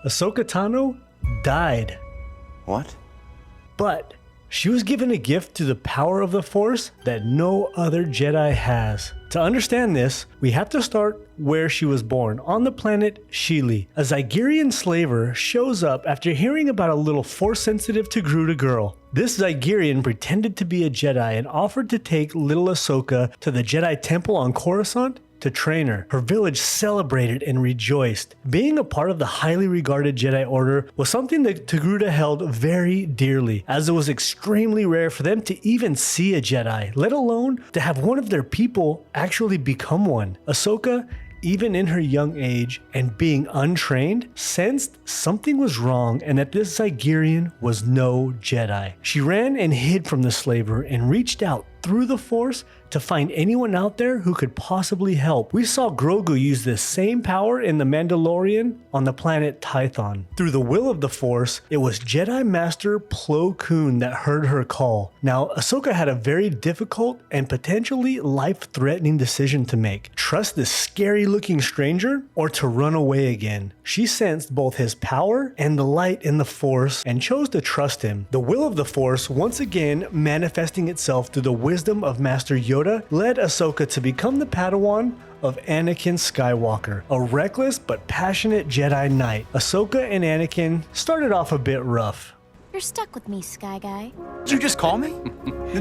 Ahsoka Tano died. What? But she was given a gift to the power of the Force that no other Jedi has. To understand this, we have to start where she was born, on the planet Sheely. A Zygerian slaver shows up after hearing about a little Force-sensitive Togruta girl. This Zygerian pretended to be a Jedi and offered to take little Ahsoka to the Jedi Temple on Coruscant to train her. Her village celebrated and rejoiced. Being a part of the highly regarded Jedi Order was something that Togruta held very dearly, as it was extremely rare for them to even see a Jedi, let alone to have one of their people actually become one. Ahsoka, even in her young age and being untrained, sensed something was wrong and that this Zygerian was no Jedi. She ran and hid from the slaver and reached out through the Force to find anyone out there who could possibly help. We saw Grogu use this same power in The Mandalorian on the planet Tython. Through the will of the Force, it was Jedi Master Plo Koon that heard her call. Now, Ahsoka had a very difficult and potentially life-threatening decision to make. Trust this scary-looking stranger or to run away again. She sensed both his power and the light in the Force and chose to trust him. The will of the Force, once again manifesting itself through the wisdom of Master Yoda, led Ahsoka to become the Padawan of Anakin Skywalker, a reckless but passionate Jedi Knight. Ahsoka and Anakin started off a bit rough. You're stuck with me, Sky Guy. Did you just call me?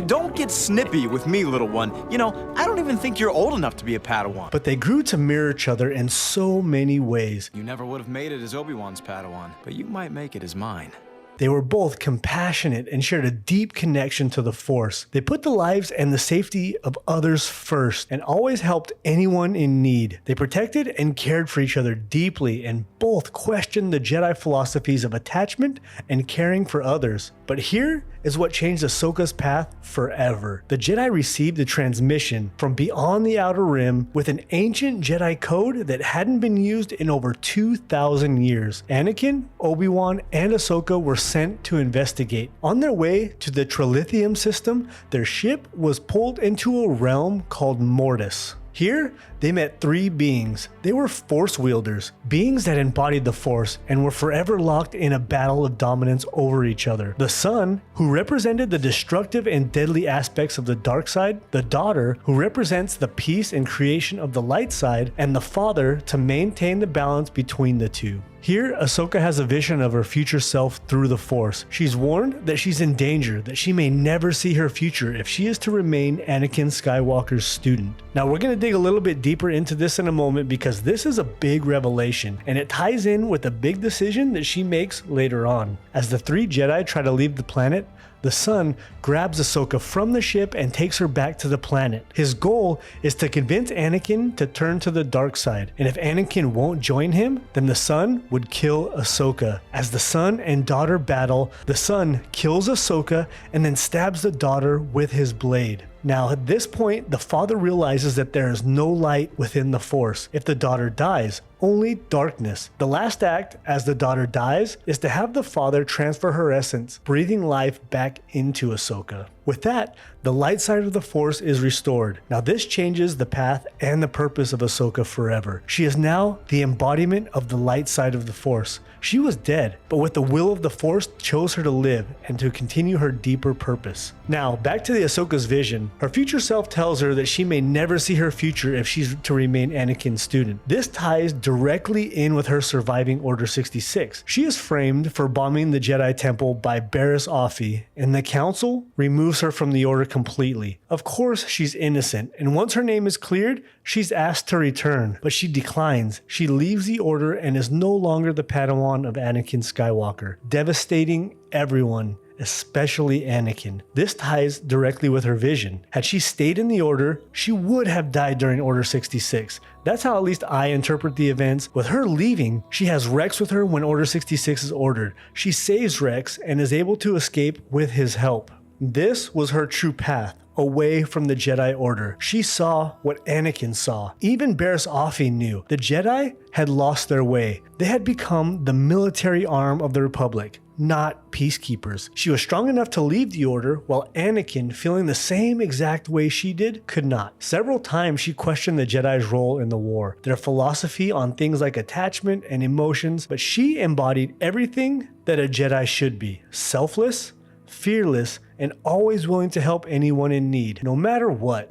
Don't get snippy with me, little one. You know, I don't even think you're old enough to be a Padawan. But they grew to mirror each other in so many ways. You never would have made it as Obi-Wan's Padawan, but you might make it as mine. They were both compassionate and shared a deep connection to the Force. They put the lives and the safety of others first and always helped anyone in need. They protected and cared for each other deeply and both questioned the Jedi philosophies of attachment and caring for others. But here is what changed Ahsoka's path forever. The Jedi received a transmission from beyond the Outer Rim with an ancient Jedi code that hadn't been used in over 2,000 years. Anakin, Obi-Wan, and Ahsoka were sent to investigate. On their way to the Trilithium system, their ship was pulled into a realm called Mortis. Here, they met three beings. They were Force wielders, beings that embodied the Force and were forever locked in a battle of dominance over each other. The son, who represented the destructive and deadly aspects of the dark side, the daughter, who represents the peace and creation of the light side, and the father to maintain the balance between the two. Here, Ahsoka has a vision of her future self through the Force. She's warned that she's in danger, that she may never see her future if she is to remain Anakin Skywalker's student. Now, we're going to dig a little bit deeper into this in a moment because this is a big revelation, and it ties in with a big decision that she makes later on. As the three Jedi try to leave the planet, the son grabs Ahsoka from the ship and takes her back to the planet. His goal is to convince Anakin to turn to the dark side, and if Anakin won't join him, then the son would kill Ahsoka. As the son and daughter battle, the son kills Ahsoka and then stabs the daughter with his blade. Now, at this point, the father realizes that there is no light within the Force. If the daughter dies, only darkness. The last act, as the daughter dies, is to have the father transfer her essence, breathing life back into Ahsoka. With that, the light side of the Force is restored. Now, this changes the path and the purpose of Ahsoka forever. She is now the embodiment of the light side of the Force. She was dead, but with the will of the Force chose her to live and to continue her deeper purpose. Now, back to the Ahsoka's vision. Her future self tells her that she may never see her future if she's to remain Anakin's student. This ties directly in with her surviving Order 66. She is framed for bombing the Jedi Temple by Barriss Offee, and the Council removes her from the Order completely. Of course, she's innocent, and once her name is cleared, she's asked to return, but she declines. She leaves the Order and is no longer the Padawan of Anakin Skywalker, devastating everyone, especially Anakin. This ties directly with her vision. Had she stayed in the Order, she would have died during Order 66. That's how at least I interpret the events. With her leaving, she has Rex with her when Order 66 is ordered. She saves Rex and is able to escape with his help. This was her true path, away from the Jedi Order. She saw what Anakin saw. Even Barriss Offee knew the Jedi had lost their way. They had become the military arm of the Republic. not peacekeepers. She was strong enough to leave the order, while Anakin, feeling the same exact way she did, could not. Several times she questioned the Jedi's role in the war, their philosophy on things like attachment and emotions, but she embodied everything that a Jedi should be: selfless, fearless, and always willing to help anyone in need, no matter what.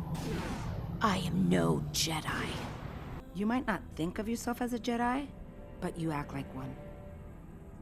I am no Jedi. You might not think of yourself as a Jedi, but you act like one.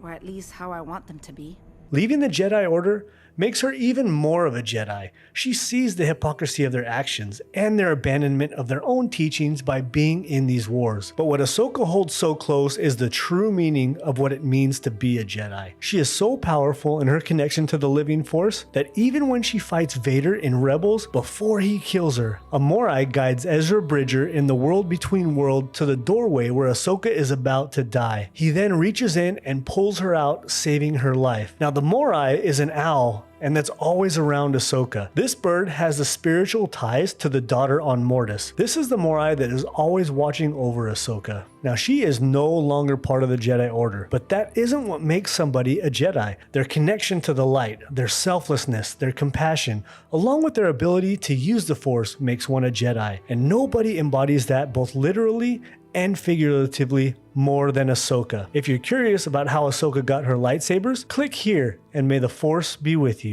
Or at least how I want them to be. Leaving the Jedi Order makes her even more of a Jedi. She sees the hypocrisy of their actions and their abandonment of their own teachings by being in these wars. But what Ahsoka holds so close is the true meaning of what it means to be a Jedi. She is so powerful in her connection to the living force that even when she fights Vader in Rebels before he kills her, a Morai guides Ezra Bridger in the world between worlds to the doorway where Ahsoka is about to die. He then reaches in and pulls her out, saving her life. Now the Morai is an owl, and that's always around Ahsoka. This bird has the spiritual ties to the daughter on Mortis. This is the Morai that is always watching over Ahsoka. Now she is no longer part of the Jedi Order, but that isn't what makes somebody a Jedi. Their connection to the light, their selflessness, their compassion, along with their ability to use the Force makes one a Jedi. And nobody embodies that both literally and figuratively more than Ahsoka. If you're curious about how Ahsoka got her lightsabers, click here and may the Force be with you.